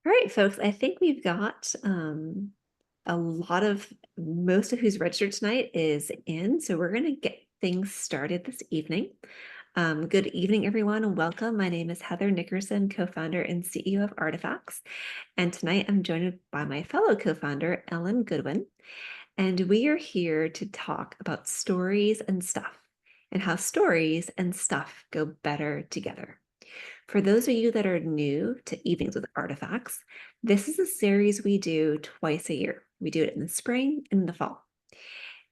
All right, folks, I think we've got a lot of most of who's registered tonight is in. So we're going to get things started this evening. Good evening, everyone, and welcome. My name is Heather Nickerson, co-founder and CEO of Artifacts. And tonight I'm joined by my fellow co-founder, Ellen Goodwin. And we are here to talk about stories and stuff and how stories and stuff go better together. For those of you that are new to Evenings with Artifacts, this is a series we do twice a year. We do it in the spring and in the fall.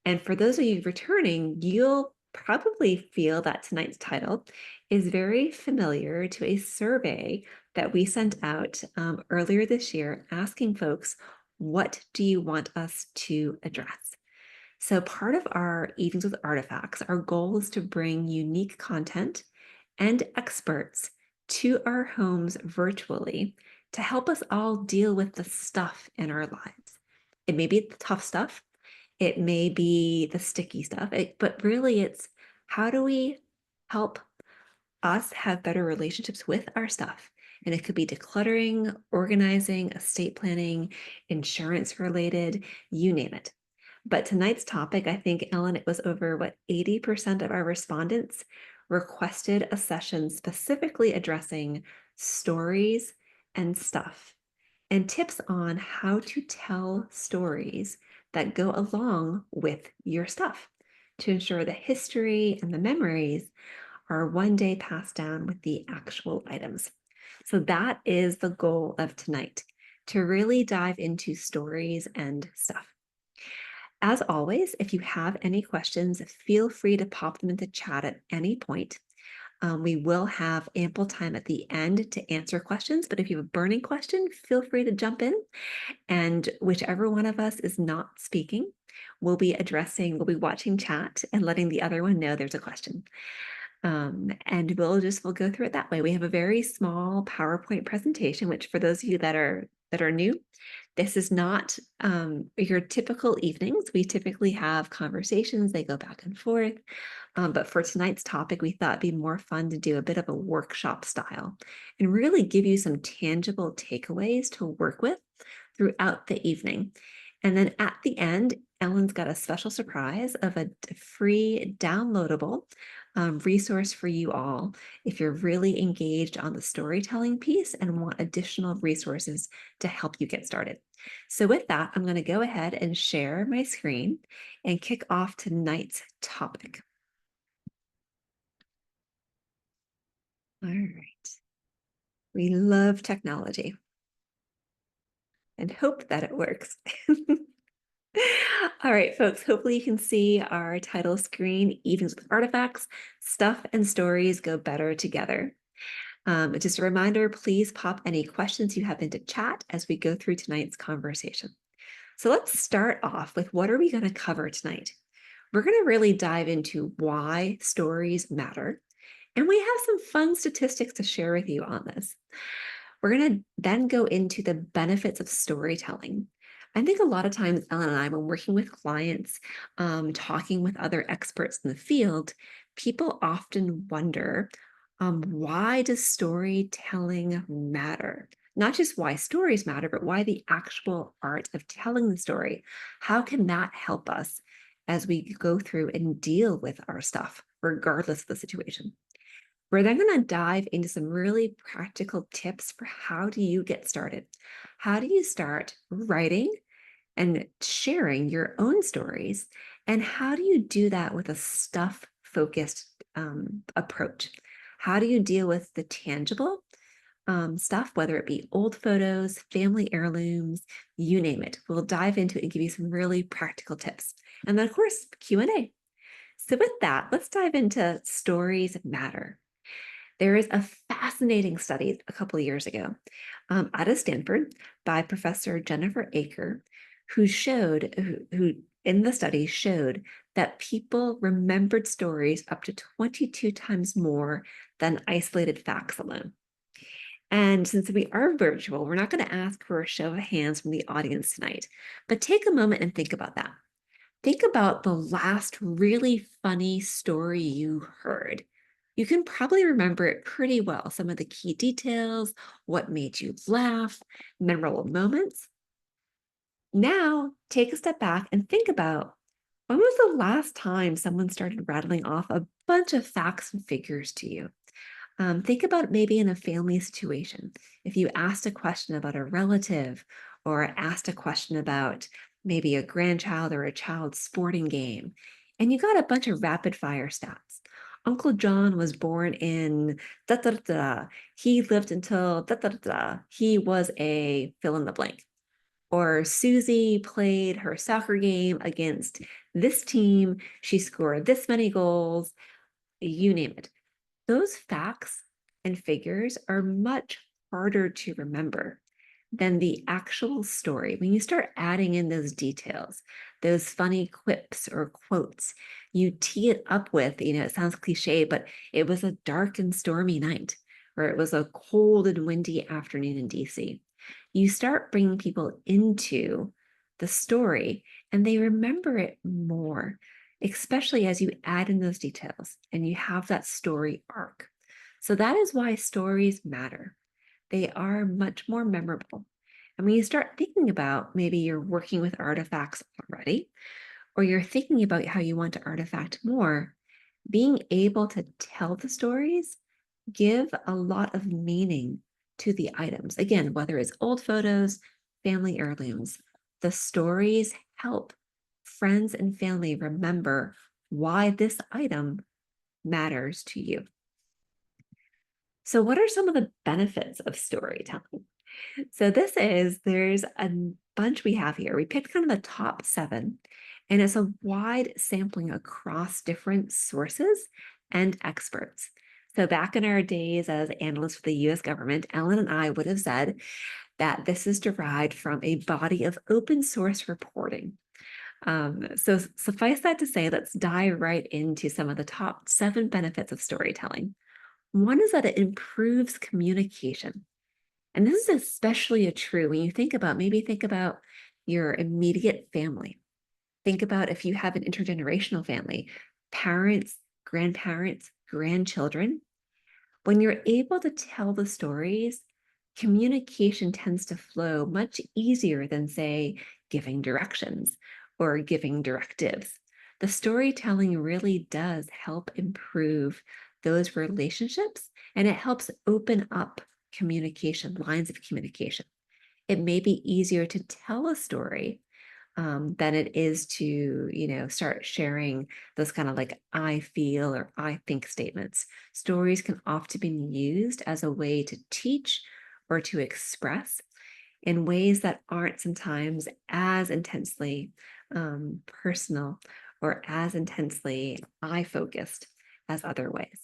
And for those of you returning, you'll probably feel that tonight's title is very familiar to a survey that we sent out earlier this year asking folks, what do you want us to address? So part of our Evenings with Artifacts, our goal is to bring unique content and experts to our homes virtually to help us all deal with the stuff in our lives. It may be the tough stuff, it may be the sticky stuff, but really it's how do we help us have better relationships with our stuff? And it could be decluttering, organizing, estate planning, insurance related, you name it. But tonight's topic, I think, Ellen, it was over 80% of our respondents requested a session specifically addressing stories and stuff and tips on how to tell stories that go along with your stuff to ensure the history and the memories are one day passed down with the actual items. So that is the goal of tonight, to really dive into stories and stuff. As always, if you have any questions, feel free to pop them into chat at any point. We will have ample time at the end to answer questions, but if you have a burning question, feel free to jump in. And whichever one of us is not speaking, we'll be watching chat and letting the other one know there's a question. And we'll go through it that way. We have a very small PowerPoint presentation, which for those of you that are new, this is not your typical evenings. We typically have conversations, they go back and forth. But for tonight's topic, we thought it'd be more fun to do a bit of a workshop style and really give you some tangible takeaways to work with throughout the evening. And then at the end, Ellen's got a special surprise of a free downloadable resource for you all if you're really engaged on the storytelling piece and want additional resources to help you get started. So with that, I'm going to go ahead and share my screen and kick off tonight's topic. All right. We love technology and hope that it works. All right, folks, hopefully you can see our title screen, Evenings with Artifacts, Stuff and Stories Go Better Together. Just a reminder, please pop any questions you have into chat as we go through tonight's conversation. So let's start off with what are we going to cover tonight? We're going to really dive into why stories matter. And we have some fun statistics to share with you on this. We're going to then go into the benefits of storytelling. I think a lot of times, Ellen and I, when working with clients, talking with other experts in the field, people often wonder, why does storytelling matter? Not just why stories matter, but why the actual art of telling the story. How can that help us as we go through and deal with our stuff, regardless of the situation? We're then going to dive into some really practical tips for how do you get started? How do you start writing and sharing your own stories? And how do you do that with a stuff-focused approach? How do you deal with the tangible stuff, whether it be old photos, family heirlooms, you name it? We'll dive into it and give you some really practical tips. And then, of course, Q&A. So with that, let's dive into Stories Matter. There is a fascinating study a couple of years ago out of Stanford by Professor Jennifer Aker, who in the study showed that people remembered stories up to 22 times more than isolated facts alone. And since we are virtual, we're not going to ask for a show of hands from the audience tonight, but take a moment and think about that. Think about the last really funny story you heard. You can probably remember it pretty well, some of the key details, what made you laugh, memorable moments. Now, take a step back and think about when was the last time someone started rattling off a bunch of facts and figures to you? Think about maybe in a family situation. If you asked a question about a relative or asked a question about maybe a grandchild or a child's sporting game, and you got a bunch of rapid fire stats. Uncle John was born in da da da da. He lived until da da da da. He was a fill in the blank. Or Susie played her soccer game against this team. She scored this many goals, you name it. Those facts and figures are much harder to remember than the actual story. When you start adding in those details, those funny quips or quotes, you tee it up with, it sounds cliche, but it was a dark and stormy night, or it was a cold and windy afternoon in DC. You start bringing people into the story and they remember it more, especially as you add in those details and you have that story arc. So that is why stories matter. They are much more memorable. And when you start thinking about maybe you're working with artifacts already, or you're thinking about how you want to artifact more, being able to tell the stories give a lot of meaning to the items. Again, whether it's old photos, family heirlooms, the stories help friends and family remember why this item matters to you. So, what are some of the benefits of storytelling? So, there's a bunch we have here. We picked kind of the top 7, and it's a wide sampling across different sources and experts. So, back in our days as analysts for the US government, Ellen and I would have said that this is derived from a body of open source reporting. So, suffice that to say, let's dive right into some of the top 7 benefits of storytelling. One is that it improves communication. And this is especially true when you think about your immediate family. Think about if you have an intergenerational family, parents, grandparents, grandchildren. When you're able to tell the stories, communication tends to flow much easier than, say, giving directions or giving directives. The storytelling really does help improve those relationships and it helps open up communication, lines of communication. It may be easier to tell a story than it is to, start sharing those kind of like I feel or I think statements. Stories can often be used as a way to teach or to express in ways that aren't sometimes as intensely personal or as intensely I focused as other ways.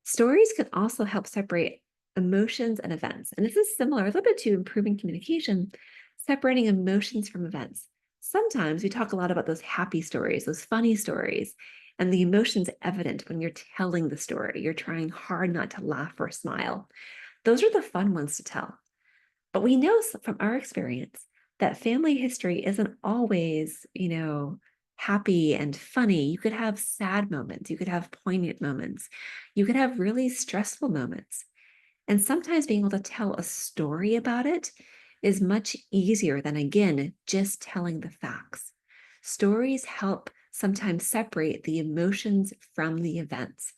Stories can also help separate emotions and events. And this is similar a little bit to improving communication, separating emotions from events. Sometimes we talk a lot about those happy stories, those funny stories, and the emotion's evident when you're telling the story. You're trying hard not to laugh or smile. Those are the fun ones to tell. But we know from our experience that family history isn't always, happy and funny. You could have sad moments, you could have poignant moments, you could have really stressful moments. And sometimes being able to tell a story about it is much easier than, again, just telling the facts. Stories help sometimes separate the emotions from the events,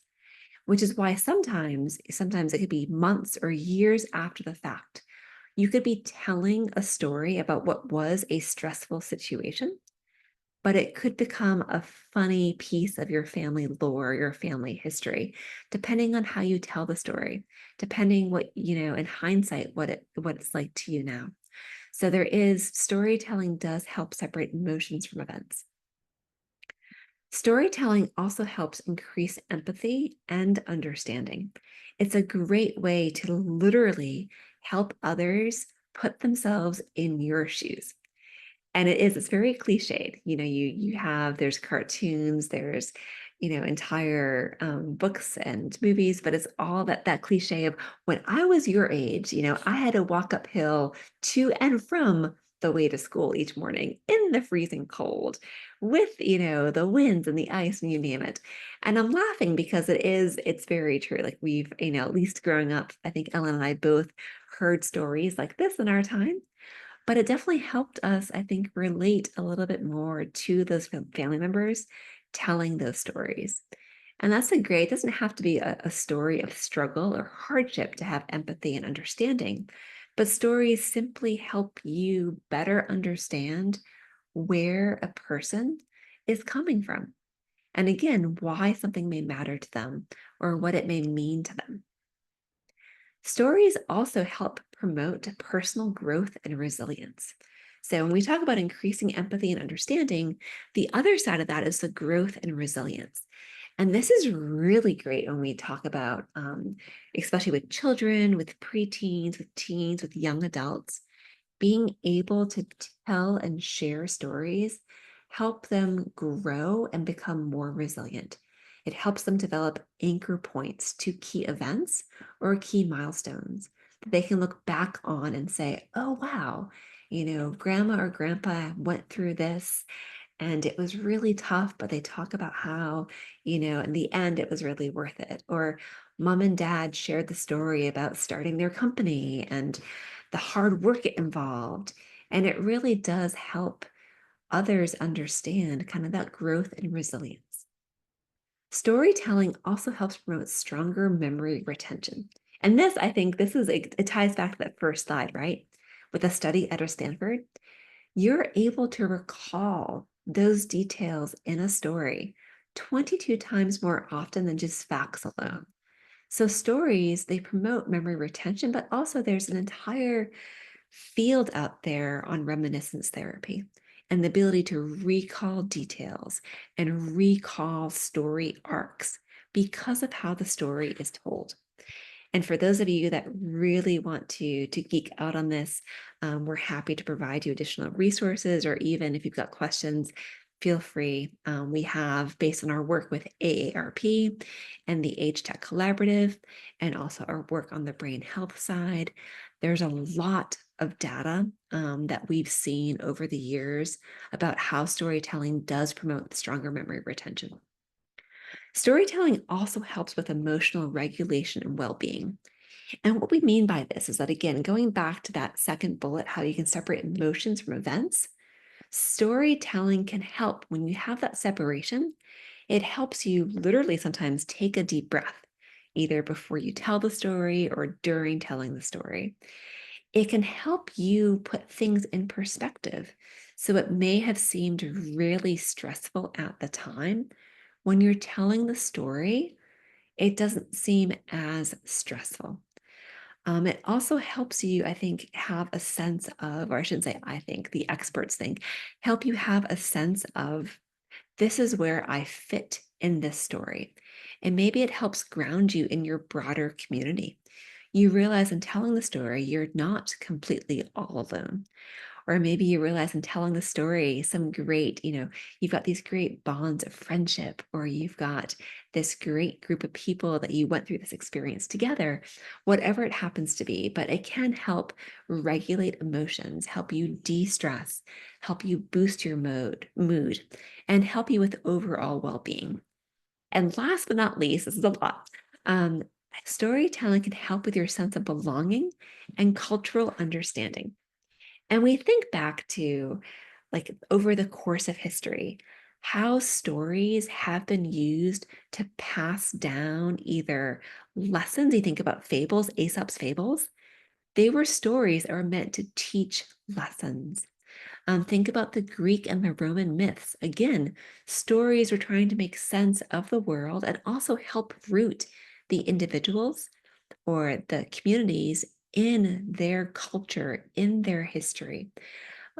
which is why sometimes it could be months or years after the fact. You could be telling a story about what was a stressful situation, but it could become a funny piece of your family lore, your family history, depending on how you tell the story, depending what, in hindsight, what it's like to you now. So storytelling does help separate emotions from events. Storytelling also helps increase empathy and understanding. It's a great way to literally help others put themselves in your shoes. And it's very cliched. There's cartoons, there's, entire books and movies, but it's all that cliche of when I was your age, I had to walk uphill to and from the way to school each morning in the freezing cold with, the winds and the ice and you name it. And I'm laughing because it's very true. Like we've, at least growing up, I think Ellen and I both heard stories like this in our time, but it definitely helped us, I think, relate a little bit more to those family members telling those stories. And that's it doesn't have to be a story of struggle or hardship to have empathy and understanding, but stories simply help you better understand where a person is coming from. And again, why something may matter to them or what it may mean to them. Stories also help promote personal growth and resilience. So, when we talk about increasing empathy and understanding, the other side of that is the growth and resilience. And this is really great when we talk about, especially with children, with preteens, with teens, with young adults, being able to tell and share stories help them grow and become more resilient. It helps them develop anchor points to key events or key milestones that they can look back on and say, oh, wow, grandma or grandpa went through this and it was really tough, but they talk about how, in the end, it was really worth it. Or mom and dad shared the story about starting their company and the hard work it involved. And it really does help others understand kind of that growth and resilience. Storytelling also helps promote stronger memory retention. And this, I think, it ties back to that first slide, right? With a study at Stanford, you're able to recall those details in a story 22 times more often than just facts alone. So stories, they promote memory retention, but also there's an entire field out there on reminiscence therapy and the ability to recall details and recall story arcs because of how the story is told. And for those of you that really want to geek out on this, we're happy to provide you additional resources, or even if you've got questions, feel free. We have, based on our work with AARP and the Age Tech Collaborative, and also our work on the brain health side, there's a lot of data that we've seen over the years about how storytelling does promote stronger memory retention. Storytelling also helps with emotional regulation and well-being. And what we mean by this is that, again, going back to that second bullet, how you can separate emotions from events, storytelling can help when you have that separation. It helps you literally sometimes take a deep breath, either before you tell the story or during telling the story. It can help you put things in perspective. So it may have seemed really stressful at the time. When you're telling the story, it doesn't seem as stressful. It also helps you, I think, have a sense of, or I shouldn't say I think, the experts think, help you have a sense of this is where I fit in this story. And maybe it helps ground you in your broader community. You realize in telling the story, you're not completely all alone. Or maybe you realize in telling the story some great, you've got these great bonds of friendship, or you've got this great group of people that you went through this experience together, whatever it happens to be. But it can help regulate emotions, help you de-stress, help you boost your mood, and help you with overall well-being. And last but not least, this is a lot. Storytelling can help with your sense of belonging and cultural understanding. And we think back to, like, over the course of history, how stories have been used to pass down either lessons. You think about fables, Aesop's fables. They were stories that were meant to teach lessons. Think about the Greek and the Roman myths. Again, stories were trying to make sense of the world and also help root the individuals or the communities in their culture, in their history.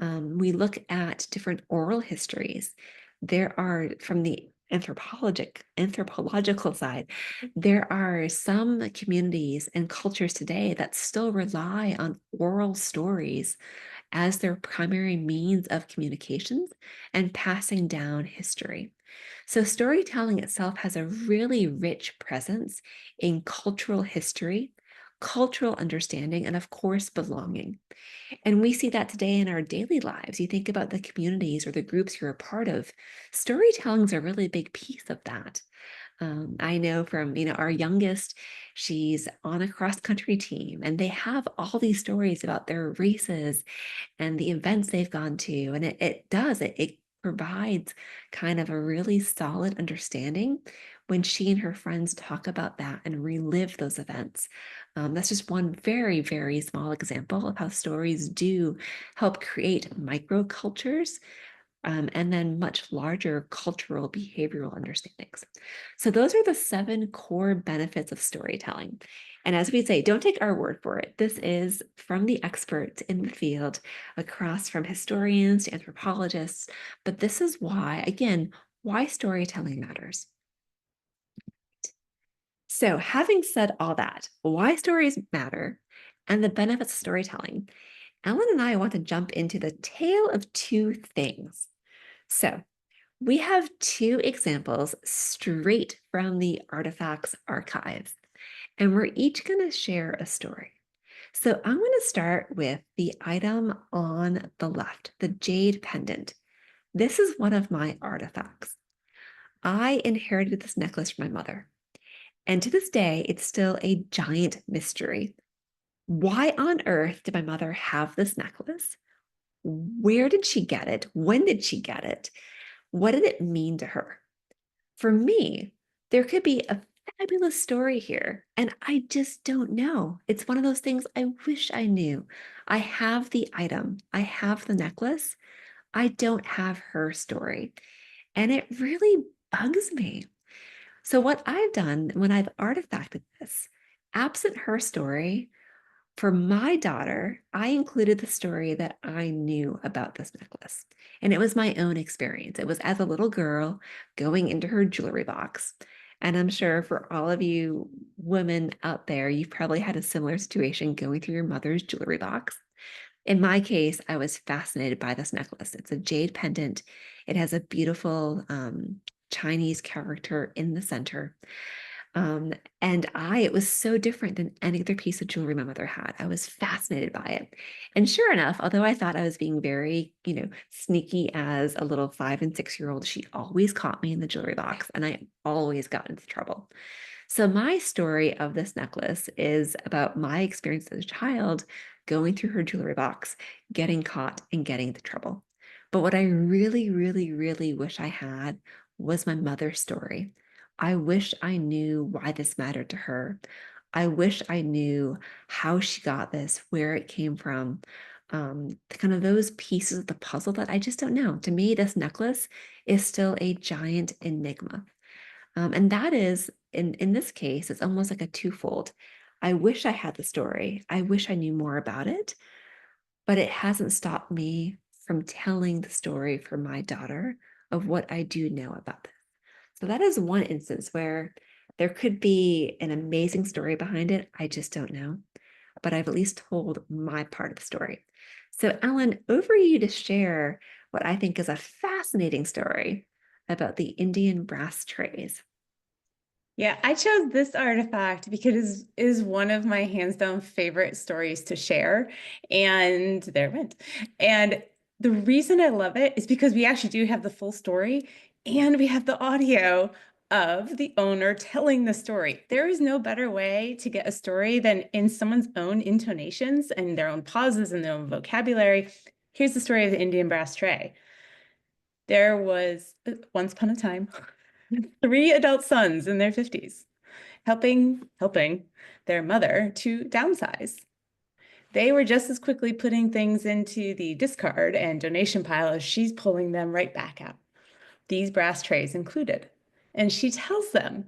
We look at different oral histories. There are, from the anthropological side, there are some communities and cultures today that still rely on oral stories as their primary means of communications and passing down history. So storytelling itself has a really rich presence in cultural history, cultural understanding, and of course, belonging. And we see that today in our daily lives. You think about the communities or the groups you're a part of. Storytelling is a really big piece of that. I know from, our youngest, she's on a cross country team and they have all these stories about their races and the events they've gone to. And it provides kind of a really solid understanding when she and her friends talk about that and relive those events. That's just one very, very small example of how stories do help create microcultures, and then much larger cultural behavioral understandings. So those are the 7 core benefits of storytelling. And as we say, don't take our word for it. This is from the experts in the field, across from historians to anthropologists. But this is why, again, why storytelling matters. So having said all that, why stories matter and the benefits of storytelling, Ellen and I want to jump into the tale of 2 things. So we have 2 examples straight from the Artifacts archives, and we're each going to share a story. So I'm going to start with the item on the left, the jade pendant. This is one of my artifacts. I inherited this necklace from my mother, and to this day, it's still a giant mystery. Why on earth did my mother have this necklace? Where did she get it? When did she get it? What did it mean to her? For me, there could be a fabulous story here, and I just don't know. It's one of those things I wish I knew. I have the item, I have the necklace, I don't have her story, and it really bugs me. So, what I've done when I've artifacted this, absent her story, for my daughter, I included the story that I knew about this necklace. And it was my own experience. It was as a little girl going into her jewelry box. And I'm sure for all of you women out there, you've probably had a similar situation going through your mother's jewelry box. In my case, I was fascinated by this necklace. It's a jade pendant. It has a beautiful Chinese character in the center. Um, and it was so different than any other piece of jewelry my mother had. I was fascinated by it. And sure enough, although I thought I was being very, sneaky as a little 5 and 6-year-old, she always caught me in the jewelry box and I always got into trouble. So my story of this necklace is about my experience as a child going through her jewelry box, getting caught and getting into trouble. But what I really, really, really wish I had was my mother's story. I wish I knew why this mattered to her. I wish I knew how she got this, where it came from, kind of those pieces of the puzzle that I just don't know. To me, this necklace is still a giant enigma. And that is, in this case, it's almost like a twofold. I wish I had the story. I wish I knew more about it, but it hasn't stopped me from telling the story for my daughter of what I do know about this. So that is one instance where there could be an amazing story behind it. I just don't know, but I've at least told my part of the story. So Ellen, over you to share what I think is a fascinating story about the Indian brass trays. Yeah, I chose this artifact because it is one of my hands down favorite stories to share. And there it went. And the reason I love it is because we actually do have the full story and we have the audio of the owner telling the story. There is no better way to get a story than in someone's own intonations and their own pauses and their own vocabulary. Here's the story of the Indian brass tray. There was once upon a time 3 adult sons in their 50s helping their mother to downsize. They were just as quickly putting things into the discard and donation pile as she's pulling them right back out, these brass trays included. And she tells them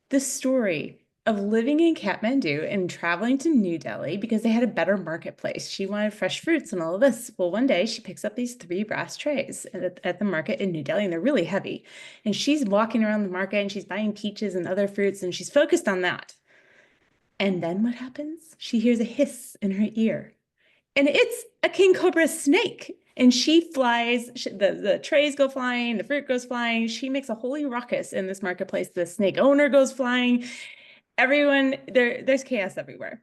the story of living in Kathmandu and traveling to New Delhi because they had a better marketplace. She wanted fresh fruits and all of this. Well, one day she picks up these 3 brass trays at the market in New Delhi, and they're really heavy. And she's walking around the market and she's buying peaches and other fruits, and she's focused on that. And then what happens? She hears a hiss in her ear, and it's a king cobra snake. And she flies, the trays go flying, the fruit goes flying. She makes a holy ruckus in this marketplace. The snake owner goes flying. Everyone, there's chaos everywhere.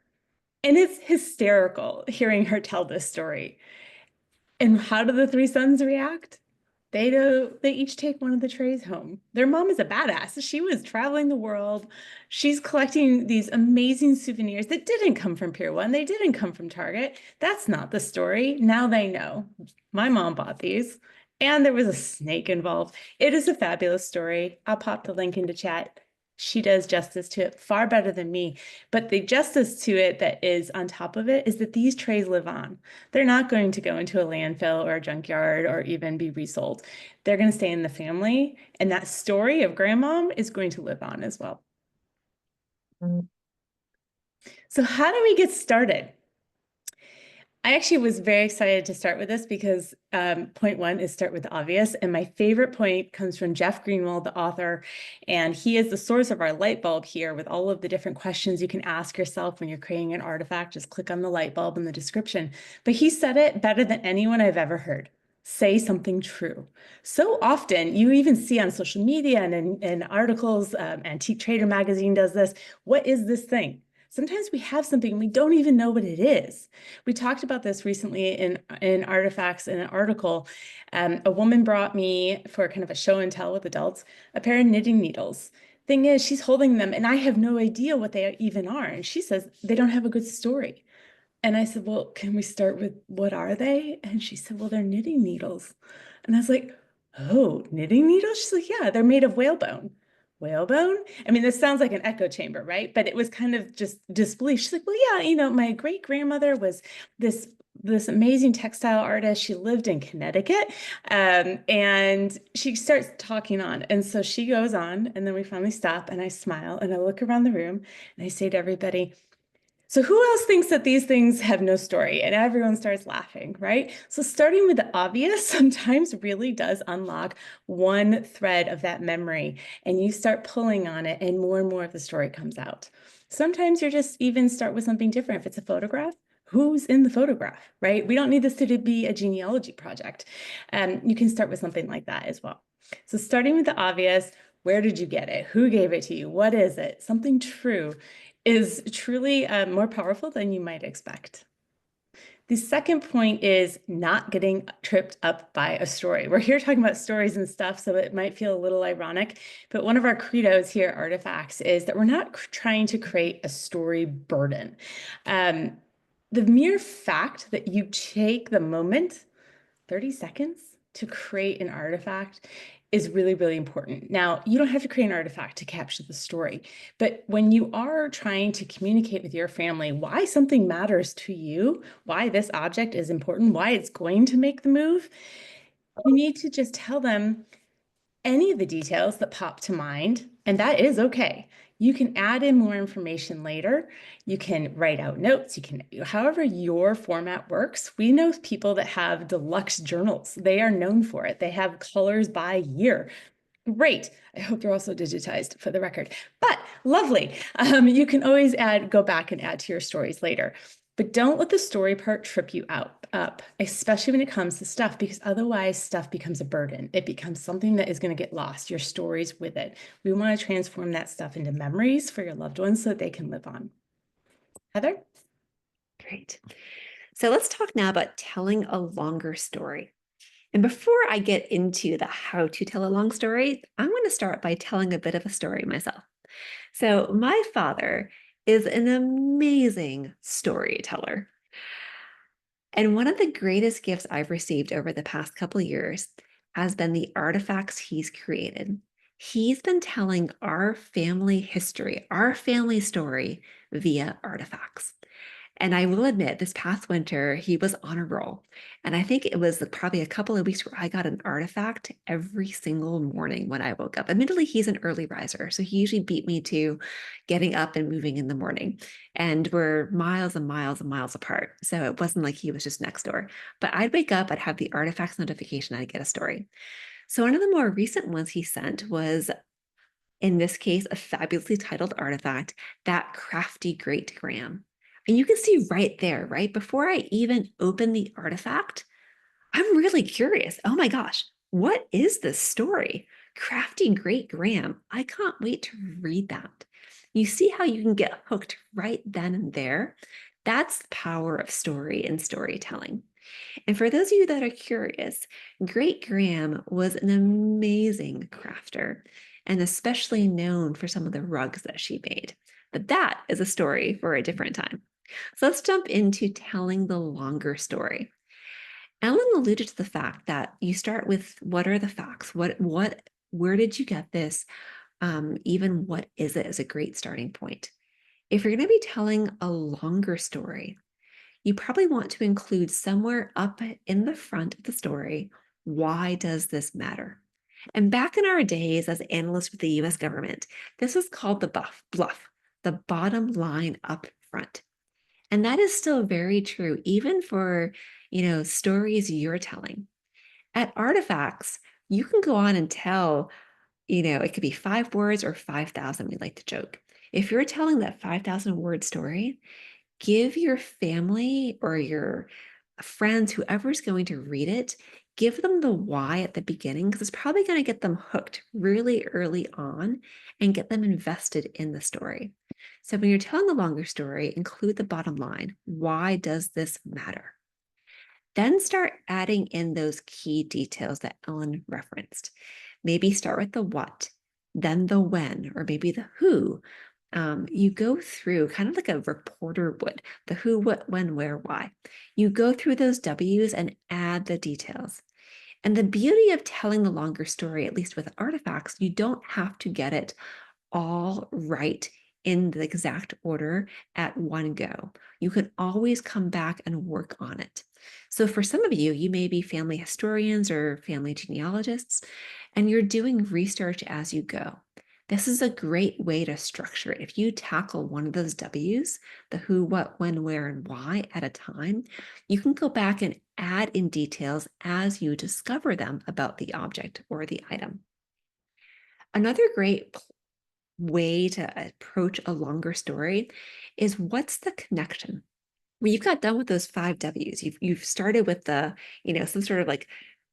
And it's hysterical hearing her tell this story. And how do the three sons react? They each take one of the trays home. Their mom is a badass. She was traveling the world. She's collecting these amazing souvenirs that didn't come from Pier 1. They didn't come from Target. That's not the story. Now they know. My mom bought these, and there was a snake involved. It is a fabulous story. I'll pop the link into chat. She does justice to it far better than me. But the justice to it that is on top of it is that these trays live on. They're not going to go into a landfill or a junkyard or even be resold. They're going to stay in the family. And that story of grandmom is going to live on as well. Mm. So how do we get started? I actually was very excited to start with this because point one is start with the obvious. And my favorite point comes from Jeff Greenwald, the author, and he is the source of our light bulb here with all of the different questions you can ask yourself when you're creating an artifact. Just click on the light bulb in the description. But he said it better than anyone I've ever heard. Say something true. So often you even see on social media and in articles, Antique Trader magazine does this. What is this thing? Sometimes we have something and we don't even know what it is. We talked about this recently in Artifacts in an article. A woman brought me for kind of a show and tell with adults, a pair of knitting needles. Thing is, she's holding them and I have no idea what they even are. And she says they don't have a good story. And I said, well, can we start with what are they? And she said, well, they're knitting needles. And I was like, oh, knitting needles? She's like, yeah, they're made of whalebone. Whalebone? I mean, this sounds like an echo chamber, right? But it was kind of just disbelief. She's like, well, yeah, my great grandmother was this amazing textile artist. She lived in Connecticut. And she starts talking on. And so she goes on, and then we finally stop, and I smile, and I look around the room, and I say to everybody, so who else thinks that these things have no story? And everyone starts laughing, right? So starting with the obvious sometimes really does unlock one thread of that memory, and you start pulling on it and more of the story comes out. Sometimes you're just even start with something different. If it's a photograph, who's in the photograph, right? We don't need this to be a genealogy project. You can start with something like that as well. So starting with the obvious, where did you get it? Who gave it to you? What is it? Something true is truly more powerful than you might expect. The second point is not getting tripped up by a story. We're here talking about stories and stuff, so it might feel a little ironic, but one of our credos here at Artifacts is that we're not trying to create a story burden. The mere fact that you take the moment, 30 seconds, to create an artifact is really, really important. Now, you don't have to create an artifact to capture the story, but when you are trying to communicate with your family why something matters to you, why this object is important, why it's going to make the move, you need to just tell them any of the details that pop to mind, and that is okay. You can add in more information later. You can write out notes. You can, however your format works. We know people that have deluxe journals. They are known for it. They have colors by year. Great. I hope they're also digitized for the record, but lovely. You can always go back and add to your stories later. But don't let the story part trip you up, especially when it comes to stuff, because otherwise stuff becomes a burden. It becomes something that is going to get lost, your stories with it. We want to transform that stuff into memories for your loved ones so that they can live on. Heather? Great. So let's talk now about telling a longer story. And before I get into the how to tell a long story, I'm going to start by telling a bit of a story myself. So my father is an amazing storyteller. And one of the greatest gifts I've received over the past couple of years has been the artifacts he's created. He's been telling our family history, our family story via artifacts. And I will admit, this past winter, he was on a roll. And I think it was probably a couple of weeks where I got an artifact every single morning when I woke up. Admittedly, he's an early riser, so he usually beat me to getting up and moving in the morning. And we're miles and miles and miles apart. So it wasn't like he was just next door. But I'd wake up, I'd have the artifacts notification, I'd get a story. So one of the more recent ones he sent was, in this case, a fabulously titled artifact, That Crafty Great Graham. And you can see right there, right before I even open the artifact, I'm really curious. Oh my gosh, what is this story? Crafty Great Graham. I can't wait to read that. You see how you can get hooked right then and there. That's the power of story and storytelling. And for those of you that are curious, Great Graham was an amazing crafter and especially known for some of the rugs that she made. But that is a story for a different time. So let's jump into telling the longer story. Ellen alluded to the fact that you start with what are the facts? Where did you get this? Even what is it as a great starting point? If you're going to be telling a longer story, you probably want to include somewhere up in the front of the story, why does this matter? And back in our days as analysts with the US government, this was called the bluff, the bottom line up front. And that is still very true, even for, stories you're telling. At Artifacts, you can go on and tell, it could be 5 words or 5,000, we like to joke. If you're telling that 5,000 word story, give your family or your friends, whoever's going to read it, give them the why at the beginning, because it's probably going to get them hooked really early on and get them invested in the story. So when you're telling the longer story, include the bottom line. Why does this matter? Then start adding in those key details that Ellen referenced. Maybe start with the what, then the when, or maybe the who. You go through kind of like a reporter would, the who, what, when, where, why. You go through those W's and add the details. And the beauty of telling the longer story, at least with artifacts, you don't have to get it all right in the exact order at one go. You can always come back and work on it. So for some of you, you may be family historians or family genealogists, and you're doing research as you go. This is a great way to structure it. If you tackle one of those W's, the who, what, when, where, and why at a time, you can go back and add in details as you discover them about the object or the item. Another great way to approach a longer story is what's the connection? When you've got done with those 5 W's, you've started with the, some sort of like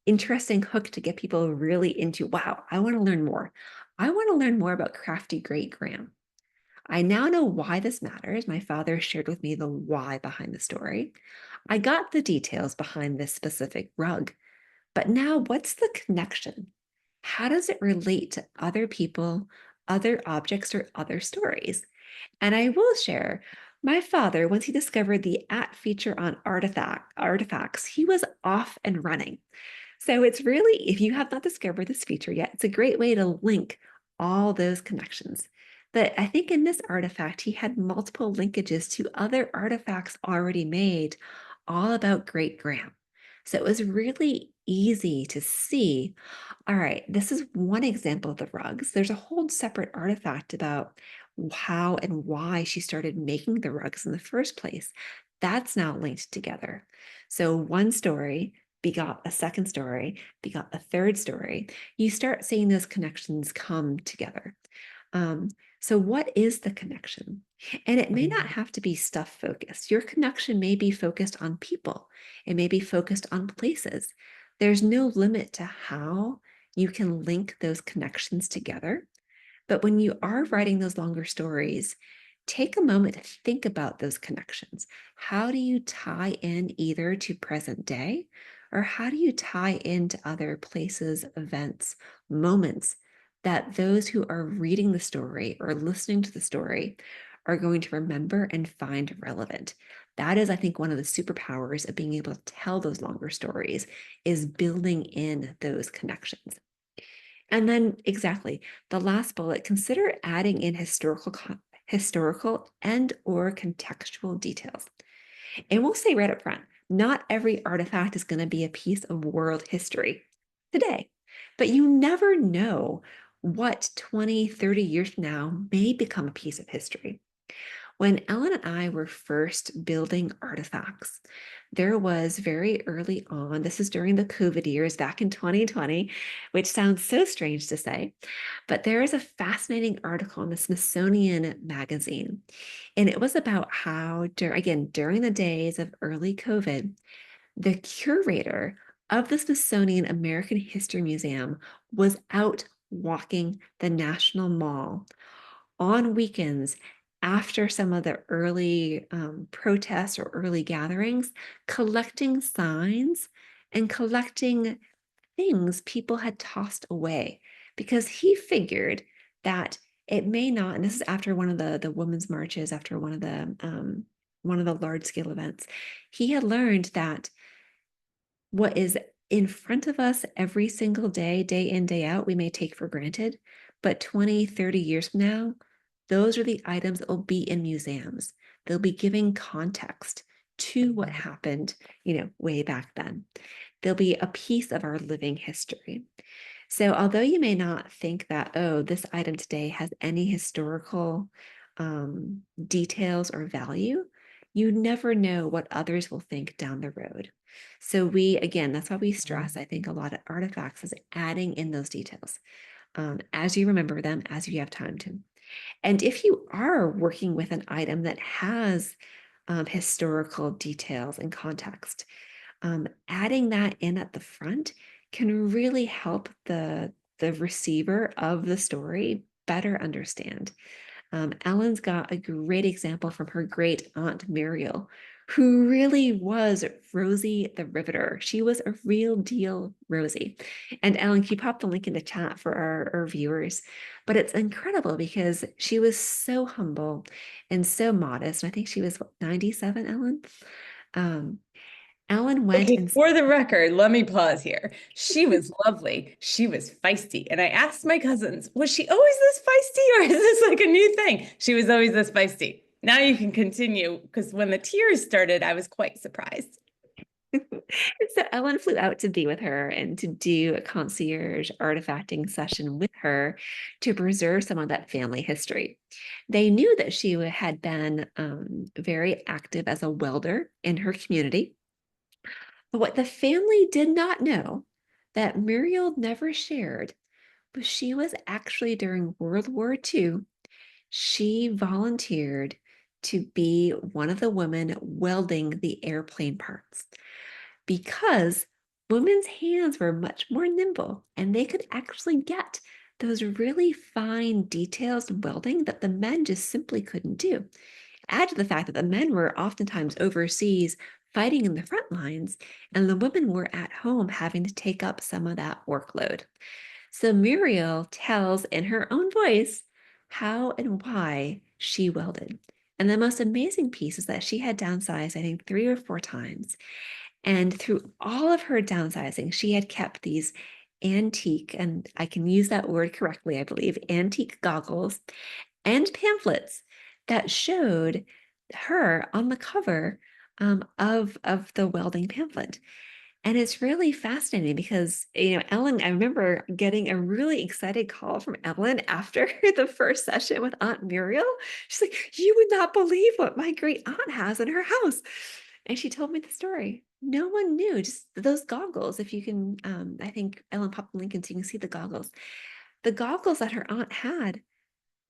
interesting hook to get people really into, wow, I want to learn more. I want to learn more about crafty Great Graham. I now know why this matters. My father shared with me the why behind the story. I got the details behind this specific rug. But now, what's the connection? How does it relate to other people, other objects, or other stories? And I will share, my father, once he discovered the at feature on artifacts, he was off and running. So it's really, if you have not discovered this feature yet, it's a great way to link all those connections. But I think in this artifact, he had multiple linkages to other artifacts already made, all about Great Graham. So it was really easy to see, all right, this is one example of the rugs. There's a whole separate artifact about how and why she started making the rugs in the first place. That's now linked together. So one story begot a second story, begot a third story. You start seeing those connections come together. Um, so what is the connection? And it may not have to be stuff focused. Your connection may be focused on people. It may be focused on places. There's no limit to how you can link those connections together. But when you are writing those longer stories, take a moment to think about those connections. How do you tie in either to present day, or how do you tie into other places, events, moments that those who are reading the story or listening to the story are going to remember and find relevant? That is, I think, one of the superpowers of being able to tell those longer stories is building in those connections. And then exactly the last bullet, consider adding in historical and or contextual details. And we'll say right up front, not every artifact is going to be a piece of world history today, but you never know what 20, 30 years from now may become a piece of history. When Ellen and I were first building artifacts, there was very early on, this is during the COVID years back in 2020, which sounds so strange to say, but there is a fascinating article in the Smithsonian magazine. And it was about how, again, during the days of early COVID, the curator of the Smithsonian American History Museum was out walking the National Mall on weekends after some of the early protests or early gatherings, collecting signs and collecting things people had tossed away because he figured that it may not, and this is after one of the women's marches, after one of the large scale events, he had learned that what is in front of us every single day, day in, day out, we may take for granted. But 20, 30 years from now, those are the items that will be in museums. They'll be giving context to what happened, way back then. They'll be a piece of our living history. So, although you may not think that, oh, this item today has any historical details or value, you never know what others will think down the road. So, again, that's why we stress, I think, a lot of artifacts is adding in those details as you remember them, as you have time to. And if you are working with an item that has historical details and context, adding that in at the front can really help the receiver of the story better understand. Ellen's got a great example from her great aunt Muriel, who really was Rosie the Riveter. She was a real deal Rosie. And Ellen, can you pop the link in the chat for our viewers? But it's incredible because she was so humble and so modest. And I think she was, what, 97, Ellen? Um, Ellen went Okay, and for the record, let me pause here. She was lovely. She was feisty. And I asked my cousins, was she always this feisty or is this like a new thing? She was always this feisty. Now you can continue because when the tears started, I was quite surprised. so Ellen flew out to be with her and to do a concierge artifacting session with her to preserve some of that family history. They knew that she had been very active as a welder in her community. But what the family did not know that Muriel never shared was she was actually during World War II, she volunteered to be one of the women welding the airplane parts because women's hands were much more nimble and they could actually get those really fine details in welding that the men just simply couldn't do. Add to the fact that the men were oftentimes overseas fighting in the front lines, and the women were at home having to take up some of that workload. So Muriel tells in her own voice how and why she welded. And the most amazing piece is that she had downsized, I think, 3 or 4 times. And through all of her downsizing, she had kept these antique, and I can use that word correctly, I believe, antique goggles and pamphlets that showed her on the cover of the welding pamphlet. And it's really fascinating because, Ellen, I remember getting a really excited call from Ellen after the first session with Aunt Muriel. She's like, you would not believe what my great aunt has in her house. And she told me the story. No one knew, just those goggles. If you can, I think Ellen popped the link in so you can see the goggles. The goggles that her aunt had,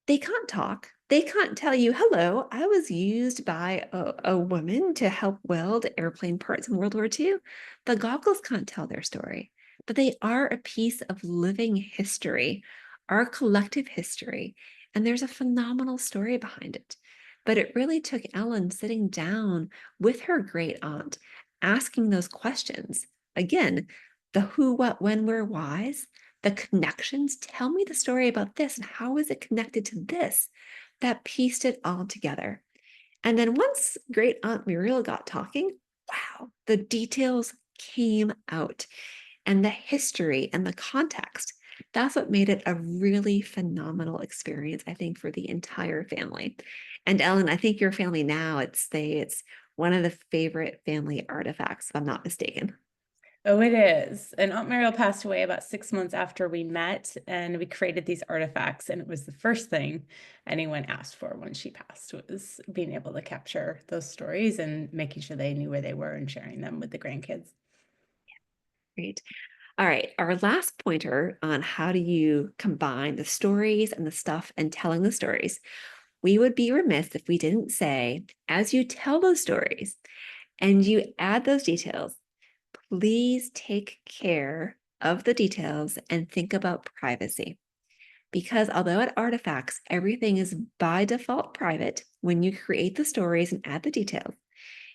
they can't talk. They can't tell you, hello, I was used by a woman to help weld airplane parts in World War II. The goggles can't tell their story, but they are a piece of living history, our collective history. And there's a phenomenal story behind it. But it really took Ellen sitting down with her great aunt, asking those questions. Again, the who, what, when, where, whys, the connections. Tell me the story about this and how is it connected to this? That pieced it all together. And then once great Aunt Muriel got talking, wow, the details came out and the history and the context. That's what made it a really phenomenal experience, I think, for the entire family. And Ellen, I think your family now, it's one of the favorite family artifacts, if I'm not mistaken. Oh, it is. And Aunt Mariel passed away about 6 months after we met, and we created these artifacts. And it was the first thing anyone asked for when she passed was being able to capture those stories and making sure they knew where they were and sharing them with the grandkids. Great. All right, our last pointer on how do you combine the stories and the stuff and telling the stories. We would be remiss if we didn't say, as you tell those stories and you add those details, please take care of the details and think about privacy. because although at Artifacts, everything is by default private when you create the stories and add the details,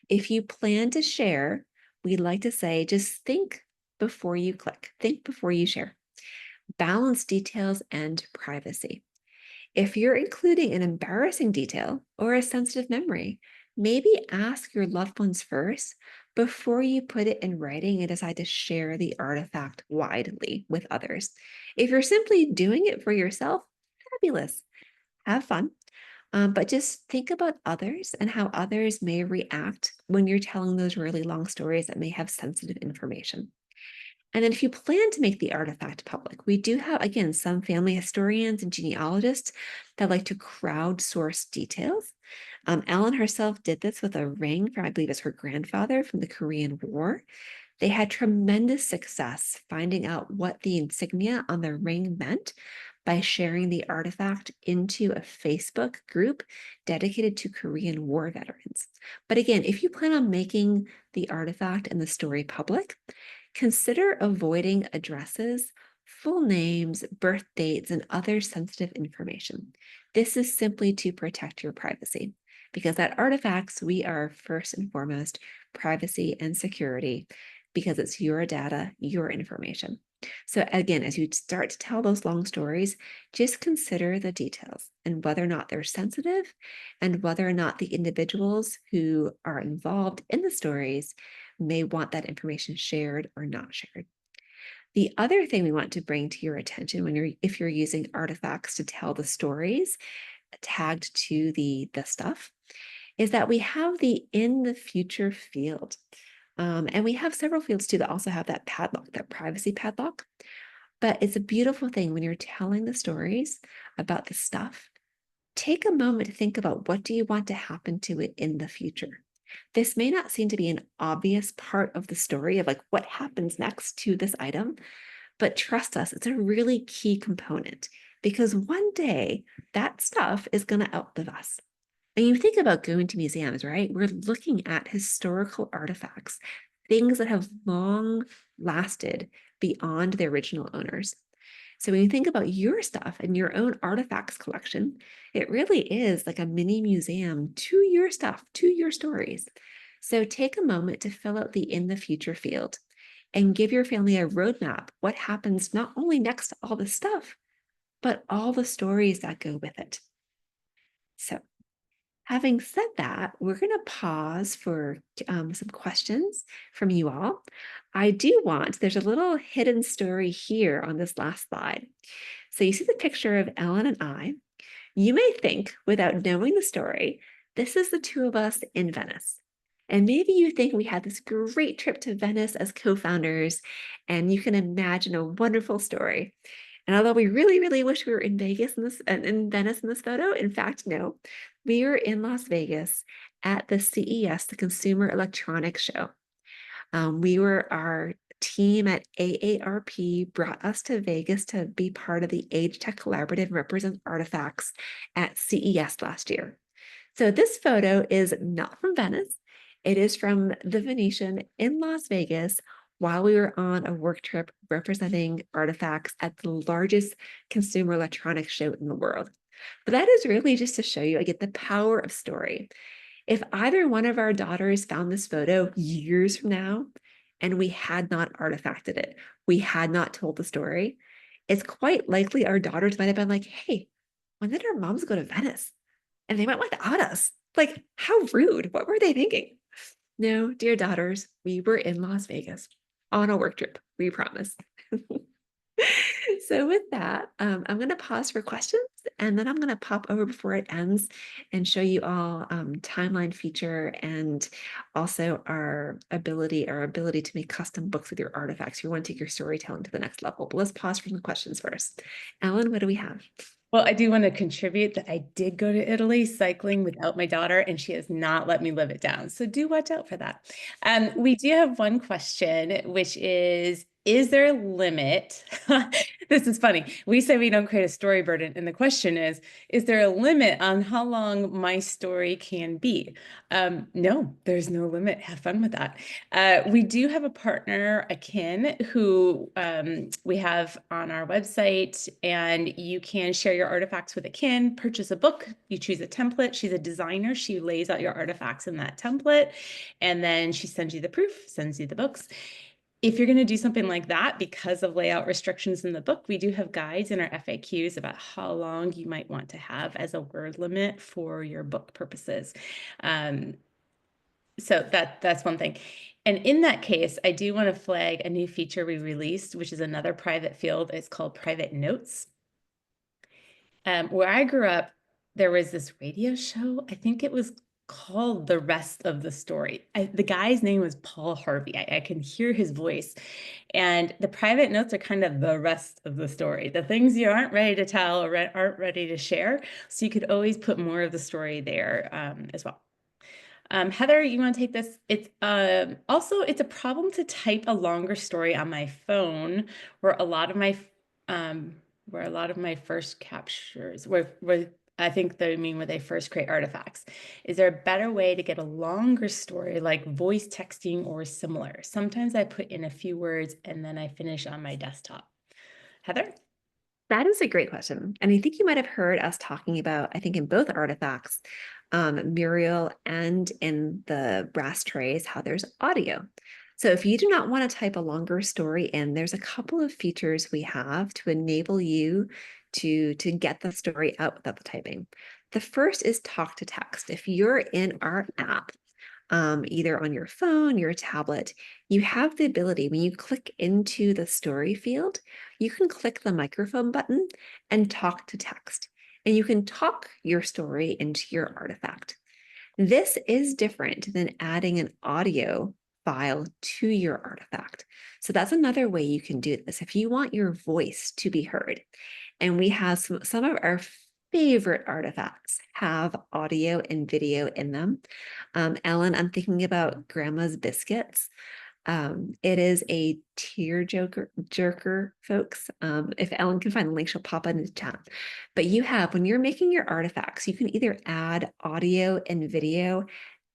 if you plan to share, we like to say just think before you click, think before you share. Balance details and privacy. If you're including an embarrassing detail or a sensitive memory, maybe ask your loved ones first before you put it in writing and decide to share the artifact widely with others. If you're simply doing it for yourself, fabulous. Have fun. But just think about others and how others may react when you're telling those really long stories that may have sensitive information. And then if you plan to make the artifact public, we do have, again, some family historians and genealogists that like to crowdsource details. Ellen herself did this with a ring from, I believe it's her grandfather from the Korean War. They had tremendous success finding out what the insignia on the ring meant by sharing the artifact into a Facebook group dedicated to Korean War veterans. But again, if you plan on making the artifact and the story public, consider avoiding addresses, full names, birth dates, and other sensitive information. This is simply to protect your privacy, because at Artifacts, we are first and foremost privacy and security, because it's your data, your information. So again, as you start to tell those long stories, just consider the details and whether or not they're sensitive and whether or not the individuals who are involved in the stories may want that information shared or not shared. The other thing we want to bring to your attention if you're using artifacts to tell the stories tagged to the stuff is that we have the in the future field. And we have several fields too that also have that padlock, that privacy padlock. But it's a beautiful thing when you're telling the stories about the stuff. Take a moment to think about what do you want to happen to it in the future. This may not seem to be an obvious part of the story of like what happens next to this item, but trust us, it's a really key component because one day that stuff is going to outlive us. And you think about going to museums, right? We're looking at historical artifacts, things that have long lasted beyond their original owners. So when you think about your stuff and your own artifacts collection, it really is like a mini museum to your stuff, to your stories. So take a moment to fill out the in the future field and give your family a roadmap. What happens not only next to all the stuff, but all the stories that go with it. So having said that, we're going to pause for some questions from you all. There's a little hidden story here on this last slide. So you see the picture of Ellen and I. You may think, without knowing the story, this is the two of us in Venice. And maybe you think we had this great trip to Venice as co-founders, and you can imagine a wonderful story. And although we really, really wish we were in Vegas in Venice in this photo, in fact, no, we were in Las Vegas at the CES, the Consumer Electronics Show. Our team at AARP brought us to Vegas to be part of the Age Tech Collaborative and represent Artifacts at CES last year. So this photo is not from Venice. It is from the Venetian in Las Vegas while we were on a work trip representing Artifacts at the largest consumer electronics show in the world. But that is really just to show you, again, the power of story. If either one of our daughters found this photo years from now and we had not artifacted it, we had not told the story, it's quite likely our daughters might have been like, hey, when did our moms go to Venice? And they went without us. Like, how rude. What were they thinking? No, dear daughters, we were in Las Vegas on a work trip. We promise. So with that, I'm going to pause for questions and then I'm going to pop over before it ends and show you all timeline feature and also our ability to make custom books with your artifacts. You want to take your storytelling to the next level, but let's pause for some questions first. Ellen, what do we have? Well, I do want to contribute that I did go to Italy cycling without my daughter, and she has not let me live it down. So do watch out for that. We do have one question, which is, Is there a limit? This is funny. We say we don't create a story burden, and the question is there a limit on how long my story can be? No, there's no limit. Have fun with that. We do have a partner, a kin, who we have on our website, and you can share your artifacts with a kin, purchase a book, you choose a template. She's a designer. She lays out your artifacts in that template, and then she sends you the proof, sends you the books. If you're going to do something like that, because of layout restrictions in the book, we do have guides in our FAQs about how long you might want to have as a word limit for your book purposes. So that's one thing. And in that case, I do want to flag a new feature we released, which is another private field. It's called private notes. Where I grew up, there was this radio show. I think it was called The Rest of the Story. The guy's name was Paul Harvey. I can hear his voice. And the private notes are kind of the rest of the story, the things you aren't ready to tell or aren't ready to share. So you could always put more of the story there as well. Heather, you want to take this? It's also it's a problem to type a longer story on my phone, where a lot of my first captures where I think they mean where they first create artifacts. Is there a better way to get a longer story like voice texting or similar? Sometimes I put in a few words and then I finish on my desktop. Heather? That is a great question. And I think you might have heard us talking about, I think in both artifacts, Muriel and in the brass trays, how there's audio. So if you do not want to type a longer story in, there's a couple of features we have to enable you to get the story out without the typing. The first is talk to text. If you're in our app, either on your phone, your tablet, you have the ability, when you click into the story field, you can click the microphone button and talk to text. And you can talk your story into your artifact. This is different than adding an audio file to your artifact. So that's another way you can do this. If you want your voice to be heard, and we have some of our favorite artifacts have audio and video in them. Ellen, I'm thinking about Grandma's Biscuits. It is a tear jerker, folks. If Ellen can find the link, she'll pop it in the chat. But you have, when you're making your artifacts, you can either add audio and video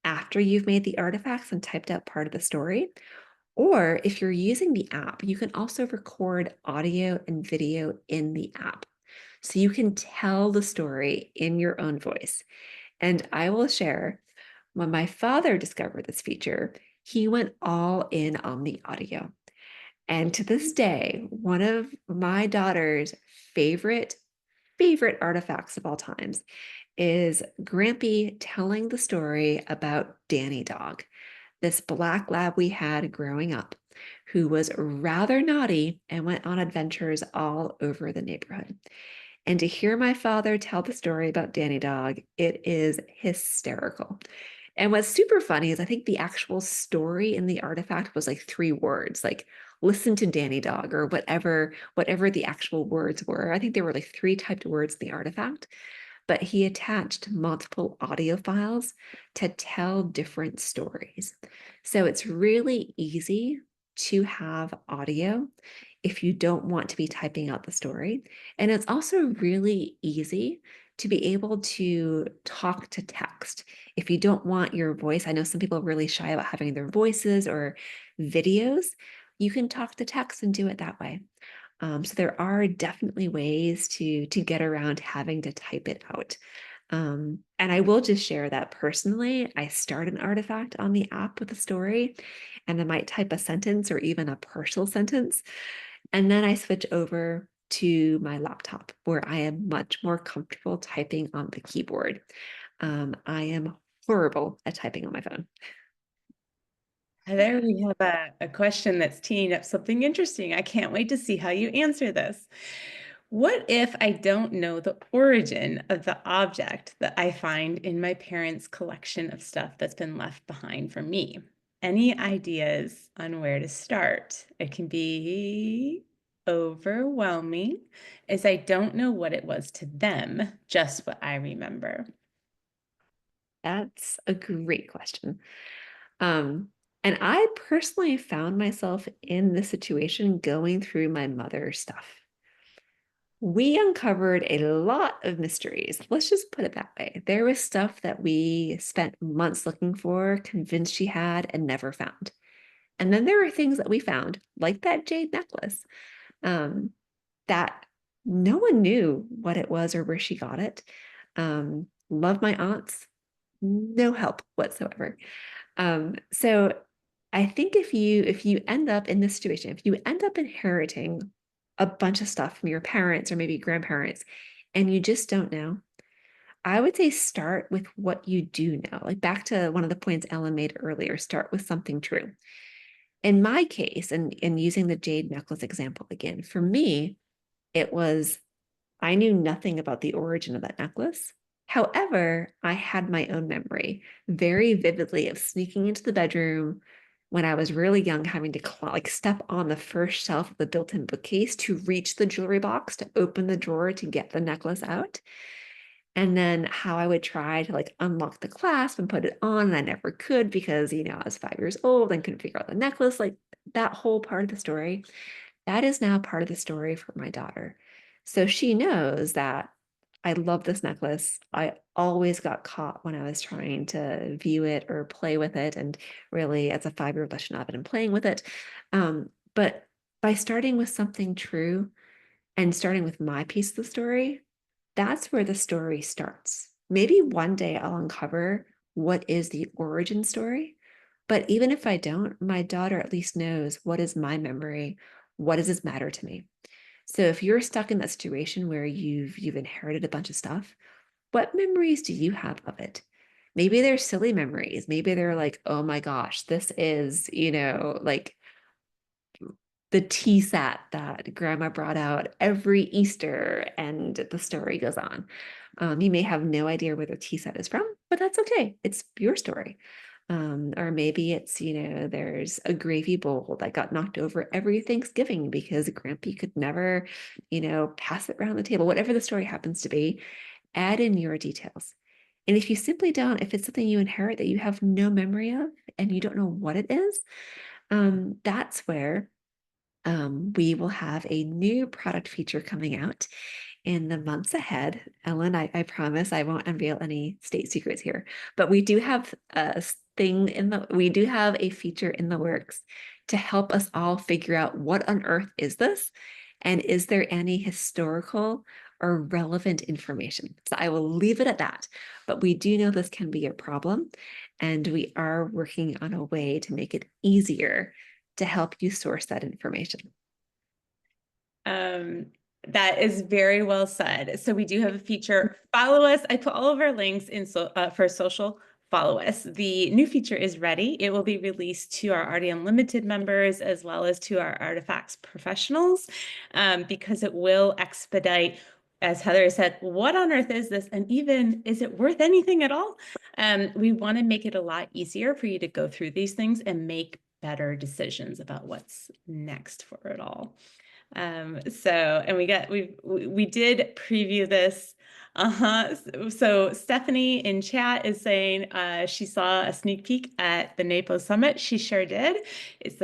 after you've made the artifacts and typed out part of the story. Or if you're using the app, you can also record audio and video in the app. So you can tell the story in your own voice. And I will share, when my father discovered this feature, he went all in on the audio. And to this day, one of my daughter's favorite artifacts of all times is Grampy telling the story about Danny Dog, this black lab we had growing up, who was rather naughty and went on adventures all over the neighborhood. And to hear my father tell the story about Danny Dog, it is hysterical. And what's super funny is I think the actual story in the artifact was like 3 words, like listen to Danny Dog or whatever the actual words were. I think there were like 3 typed words in the artifact, but he attached multiple audio files to tell different stories. So it's really easy to have audio if you don't want to be typing out the story. And it's also really easy to be able to talk to text. If you don't want your voice, I know some people are really shy about having their voices or videos, you can talk to text and do it that way. So there are definitely ways to get around having to type it out. And I will just share that personally, I start an artifact on the app with a story, and I might type a sentence or even a partial sentence. And then I switch over to my laptop where I am much more comfortable typing on the keyboard. I am horrible at typing on my phone. There we have a question that's teeing up something interesting. I can't wait to see how you answer this. What if I don't know the origin of the object that I find in my parents' collection of stuff that's been left behind for me? Any ideas on where to start? It can be overwhelming as I don't know what it was to them, just what I remember. That's a great question. Um, And I personally found myself in this situation going through my mother's stuff. We uncovered a lot of mysteries. Let's just put it that way. There was stuff that we spent months looking for, convinced she had, and never found. And then there are things that we found, like that jade necklace, um, that no one knew what it was or where she got it. Love my aunts, no help whatsoever. So I think if you end up in this situation, if you end up inheriting a bunch of stuff from your parents or maybe grandparents, and you just don't know, I would say start with what you do know. Like back to one of the points Ellen made earlier, start with something true. In my case, and using the jade necklace example again, for me, it was I knew nothing about the origin of that necklace. However, I had my own memory very vividly of sneaking into the bedroom when I was really young, having to like step on the first shelf of the built-in bookcase to reach the jewelry box to open the drawer to get the necklace out. And then how I would try to like unlock the clasp and put it on, and I never could because, I was 5 years old and couldn't figure out the necklace. Like that whole part of the story, that is now part of the story for my daughter. So she knows that I love this necklace. I always got caught when I was trying to view it or play with it. And really, as a 5-year-old, I should not have been playing with it. But by starting with something true and starting with my piece of the story, that's where the story starts. Maybe one day I'll uncover what is the origin story. But even if I don't, my daughter at least knows what is my memory, what does this matter to me. So if you're stuck in that situation where you've inherited a bunch of stuff, what memories do you have of it? Maybe they're silly memories. Maybe they're like, oh my gosh, this is, like the tea set that grandma brought out every Easter, and the story goes on. You may have no idea where the tea set is from, but that's okay. It's your story. Or maybe it's, there's a gravy bowl that got knocked over every Thanksgiving because Grampy could never, pass it around the table. Whatever the story happens to be, add in your details. And if you simply don't, if it's something you inherit that you have no memory of and you don't know what it is, that's where we will have a new product feature coming out in the months ahead. Ellen, I promise I won't unveil any state secrets here, but we do have we do have a feature in the works to help us all figure out what on earth is this, and is there any historical or relevant information. So I will leave it at that, but we do know this can be a problem, and we are working on a way to make it easier to help you source that information. Um, that is very well said. So we do have a feature. Follow us. I put all of our links in for social. Follow us. The new feature is ready. It will be released to our Arty Unlimited members as well as to our Artifacts professionals, because it will expedite, as Heather said, what on earth is this? And even, is it worth anything at all? We want to make it a lot easier for you to go through these things and make better decisions about what's next for it all. And we did preview this. So Stephanie in chat is saying she saw a sneak peek at the NAPO Summit. She sure did. It's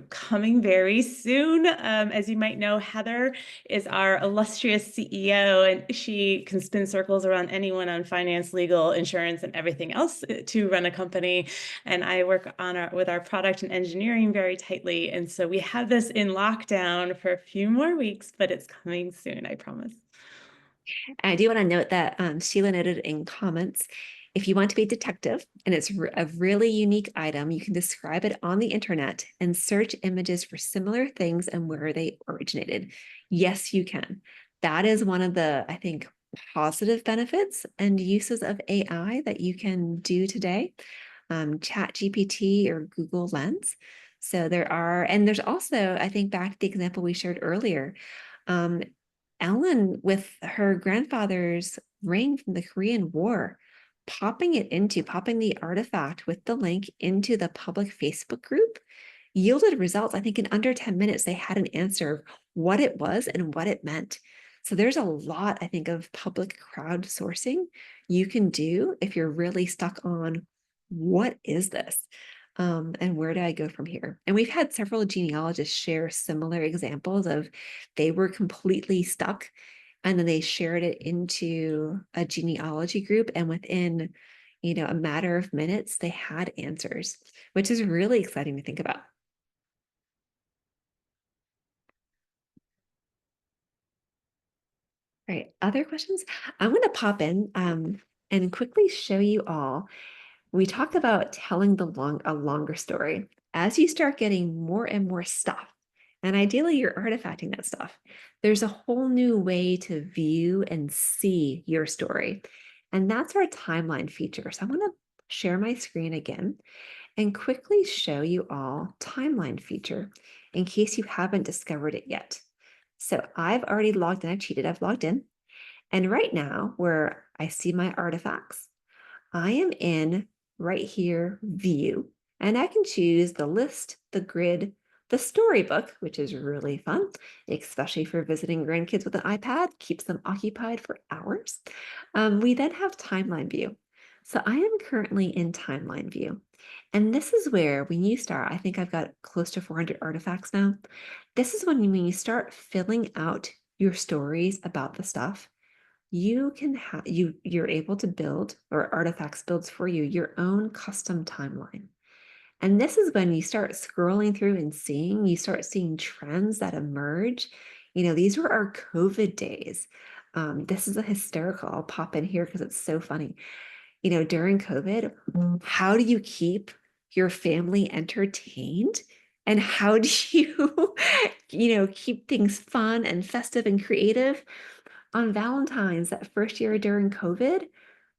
coming very soon. As you might know, Heather is our illustrious CEO, and she can spin circles around anyone on finance, legal, insurance, and everything else to run a company. And I work with our product and engineering very tightly. And so we have this in lockdown for a few more weeks, but it's coming soon, I promise. And I do want to note that Sheila noted in comments, if you want to be a detective and it's a really unique item, you can describe it on the internet and search images for similar things and where they originated. Yes, you can. That is one of the, I think, positive benefits and uses of AI that you can do today. Chat GPT or Google Lens. So and there's also, I think back to the example we shared earlier, um, Ellen with her grandfather's ring from the Korean War, popping the artifact with the link into the public Facebook group yielded results. I think in under 10 minutes, they had an answer of what it was and what it meant. So there's a lot, I think, of public crowdsourcing you can do if you're really stuck on what is this? And where do I go from here? And we've had several genealogists share similar examples of they were completely stuck and then they shared it into a genealogy group. And within, a matter of minutes, they had answers, which is really exciting to think about. All right, other questions? I'm going to pop in and quickly show you all. We talked about telling a longer story. As you start getting more and more stuff, and ideally you're artifacting that stuff, there's a whole new way to view and see your story. And that's our timeline feature. So I'm going to share my screen again and quickly show you all timeline feature in case you haven't discovered it yet. So I've already logged in. I've cheated. I've logged in. And right now, where I see my artifacts, I am in right here, view, and I can choose the list, the grid, the storybook, which is really fun, especially for visiting grandkids with an iPad, keeps them occupied for hours. We then have timeline view. So I am currently in timeline view. And this is where when you start, I think I've got close to 400 artifacts now. This is when you start filling out your stories about the stuff you can have you're able to build, or Artifacts builds for you, your own custom timeline. And this is when you start scrolling through and you start seeing trends that emerge. These were our COVID days. This is a hysterical. I'll pop in here because it's so funny. During COVID, how do you keep your family entertained? And how do you, keep things fun and festive and creative? On Valentine's, that first year during COVID,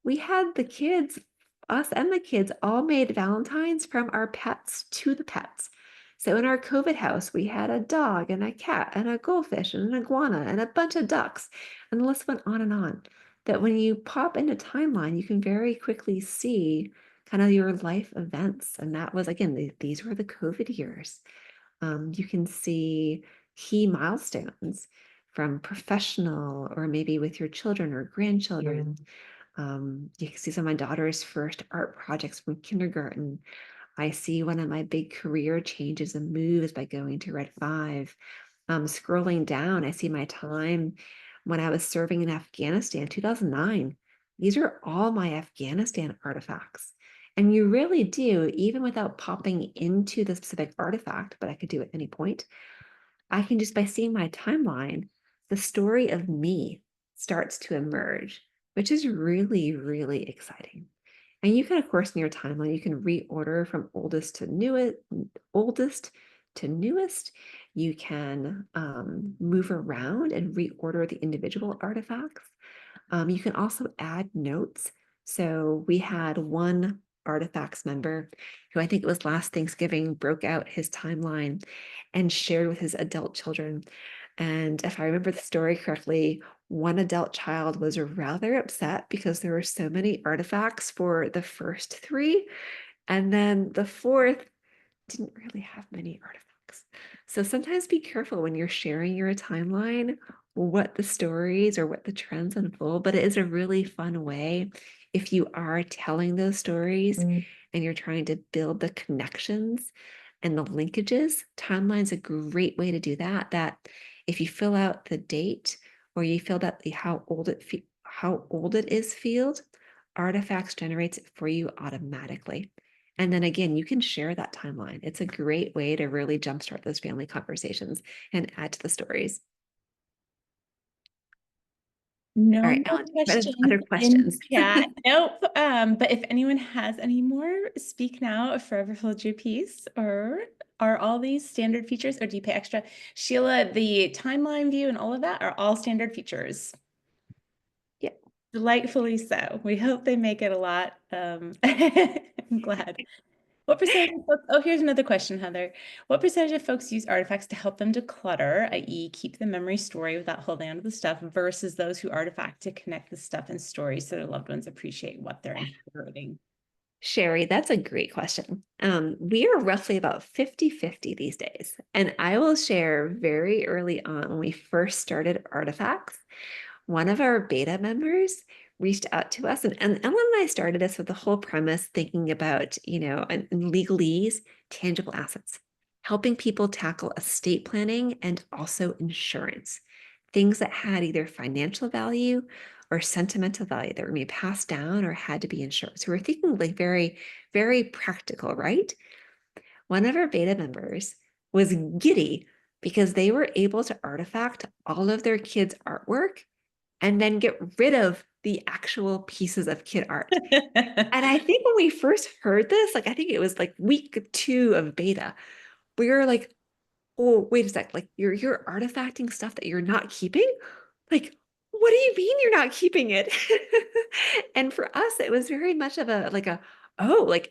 we had the kids, us and the kids, all made Valentines from our pets to the pets. So in our COVID house, we had a dog and a cat and a goldfish and an iguana and a bunch of ducks. And the list went on and on. That when you pop into timeline, you can very quickly see kind of your life events. And that was, again, these were the COVID years. You can see key milestones from professional or maybe with your children or grandchildren. You can see some of my daughter's first art projects from kindergarten. I see one of my big career changes and moves by going to Red 5. Scrolling down, I see my time when I was serving in Afghanistan, 2009. These are all my Afghanistan artifacts. And you really do, even without popping into the specific artifact, but I could do at any point, I can just by seeing my timeline, the story of me starts to emerge, which is really, really exciting. And you can, of course, in your timeline, you can reorder from oldest to newest. You can move around and reorder the individual artifacts. You can also add notes. So we had one Artifacts member who I think it was last Thanksgiving broke out his timeline and shared with his adult children. And if I remember the story correctly, one adult child was rather upset because there were so many artifacts for the first three. And then the fourth didn't really have many artifacts. So sometimes be careful when you're sharing your timeline, what the stories or what the trends unfold, but it is a really fun way if you are telling those stories and you're trying to build the connections and the linkages. Timeline's a great way to do that. That if you fill out the date or you fill out the how old it is field, Artifacts generates it for you automatically. And then again, you can share that timeline. It's a great way to really jumpstart those family conversations and add to the stories. All No right, more Ellen, questions other in questions? chat. Nope. But if anyone has any more, speak now if forever hold your peace. Or are all these standard features or do you pay extra? Sheila, the timeline view and all of that are all standard features. Yeah. Delightfully so. We hope they make it a lot. I'm glad. What percentage of folks, oh, here's another question, Heather. What percentage of folks use artifacts to help them declutter, i.e. keep the memory story without holding onto the stuff, versus those who artifact to connect the stuff and stories so their loved ones appreciate what they're inheriting? Sherry, that's a great question. We are roughly about 50-50 these days. And I will share very early on when we first started Artifacts, one of our beta members reached out to us. And Ellen and I started this with the whole premise thinking about, in legalese, tangible assets, helping people tackle estate planning and also insurance, things that had either financial value or sentimental value that were maybe passed down or had to be insured. So we're thinking like very, very practical, right? One of our beta members was giddy because they were able to artifact all of their kids' artwork and then get rid of the actual pieces of kid art. And I think when we first heard this, like I think it was like week 2 of beta, we were like, oh, wait a sec, like you're artifacting stuff that you're not keeping? Like, what do you mean you're not keeping it? And for us, it was very much of like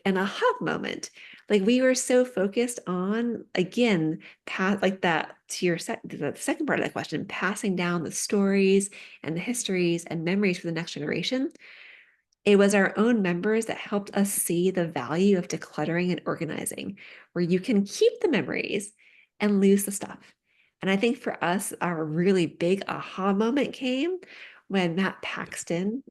an aha moment. Like we were so focused on, again, like that to the second part of that question, passing down the stories and the histories and memories for the next generation. It was our own members that helped us see the value of decluttering and organizing, where you can keep the memories and lose the stuff. And I think for us, our really big aha moment came when Matt Paxton,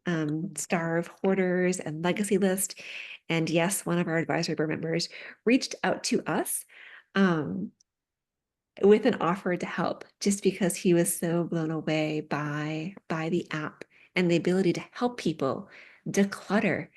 star of Hoarders and Legacy List, and yes, one of our advisory board members, reached out to us um, with an offer to help just because he was so blown away by the app and the ability to help people declutter.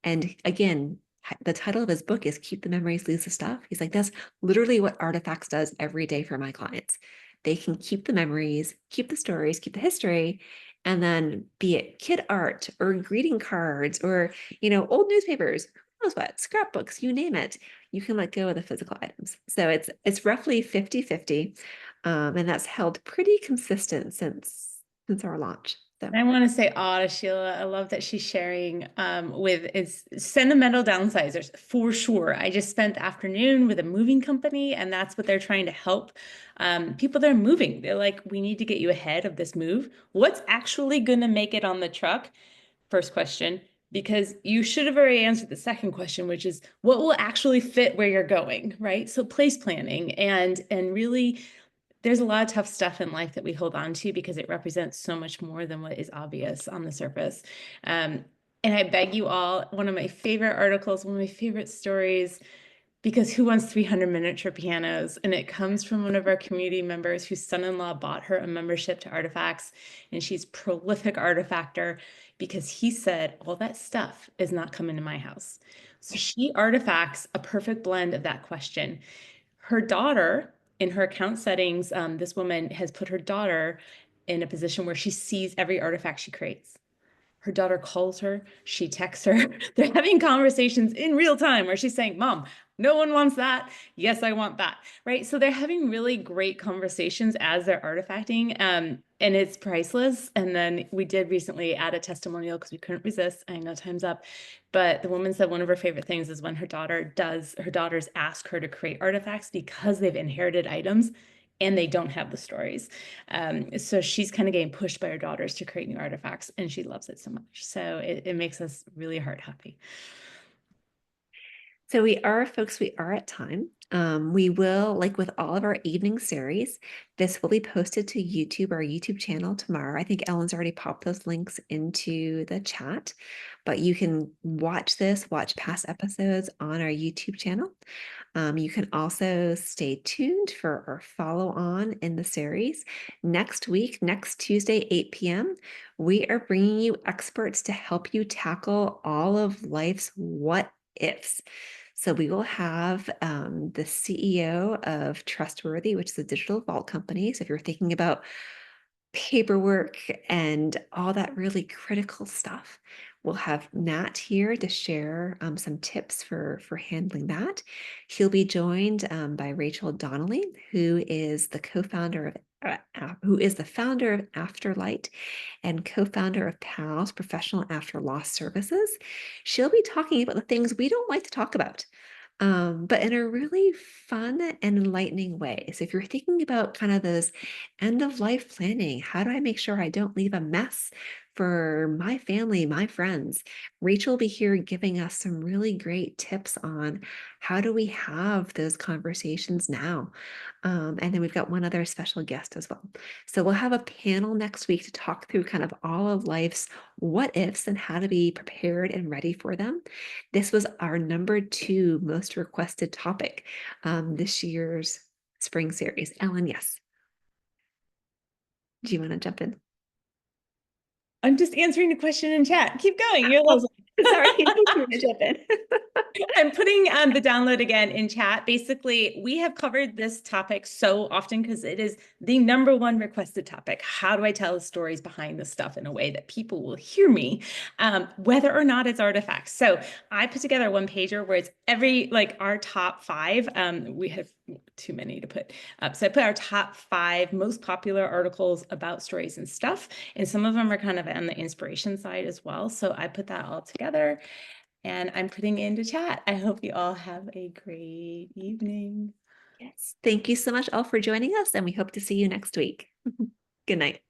And again, the title of his book is Keep the Memories, Lose the Stuff. He's like, that's literally what Artifacts does every day for my clients. They can keep the memories, keep the stories, keep the history, and then be it kid art or greeting cards or, old newspapers, who knows what, scrapbooks, you name it, you can let go of the physical items. So it's roughly 50-50. And that's held pretty consistent since our launch. So I want to say, to Sheila, I love that she's sharing with its sentimental downsizers for sure. I just spent the afternoon with a moving company, and that's what they're trying to help people that are moving. They're like, we need to get you ahead of this move. What's actually going to make it on the truck? First question, because you should have already answered the second question, which is what will actually fit where you're going, right? So place planning and really there's a lot of tough stuff in life that we hold on to because it represents so much more than what is obvious on the surface. And I beg you all, one of my favorite articles, one of my favorite stories, because who wants 300 miniature pianos? And it comes from one of our community members whose son-in-law bought her a membership to Artifacts, and she's prolific artifactor because he said, all that stuff is not coming to my house. So she artifacts a perfect blend of that question. Her daughter, in her account settings, this woman has put her daughter in a position where she sees every artifact she creates. Her daughter calls her, she texts her. They're having conversations in real time where she's saying, Mom, no one wants that. Yes, I want that. Right. So they're having really great conversations as they're artifacting. And it's priceless. And then we did recently add a testimonial because we couldn't resist. I know time's up. But the woman said one of her favorite things is when her daughters ask her to create artifacts because they've inherited items and they don't have the stories. So she's kind of getting pushed by her daughters to create new artifacts, and she loves it so much. So it makes us really heart happy. So we are, folks, we are at time. We will, like with all of our evening series, this will be posted to YouTube, our YouTube channel tomorrow. I think Ellen's already popped those links into the chat, but you can watch past episodes on our YouTube channel. You can also stay tuned for our follow on in the series. Next week, next Tuesday, 8 p.m., we are bringing you experts to help you tackle all of life's what ifs. So we will have the CEO of Trustworthy, which is a digital vault company. So if you're thinking about paperwork and all that really critical stuff, we'll have Matt here to share some tips for handling that. He'll be joined by Rachel Donnelly, who is the co-founder of who is the founder of Afterlight and co-founder of PALS Professional After Loss Services. She'll be talking about the things we don't like to talk about, but in a really fun and enlightening way. So if you're thinking about kind of those end of life planning, how do I make sure I don't leave a mess for my family, my friends. Rachel will be here giving us some really great tips on how do we have those conversations now. And then we've got one other special guest as well. So we'll have a panel next week to talk through kind of all of life's what ifs and how to be prepared and ready for them. This was our number 2 most requested topic this year's spring series. Ellen, yes. Do you want to jump in? I'm just answering the question in chat. Keep going. You're Oh, lovely. sorry, you want to jump in. I'm putting the download again in chat. Basically, we have covered this topic so often because it is the #1 requested topic. How do I tell the stories behind the stuff in a way that people will hear me, whether or not it's artifacts? So I put together a one-pager where it's like our top 5. We have too many to put up. So I put our top 5 most popular articles about stories and stuff. And some of them are kind of on the inspiration side as well. So I put that all together. And I'm putting it into chat. I hope you all have a great evening. Yes. Thank you so much all for joining us, and we hope to see you next week. Good night.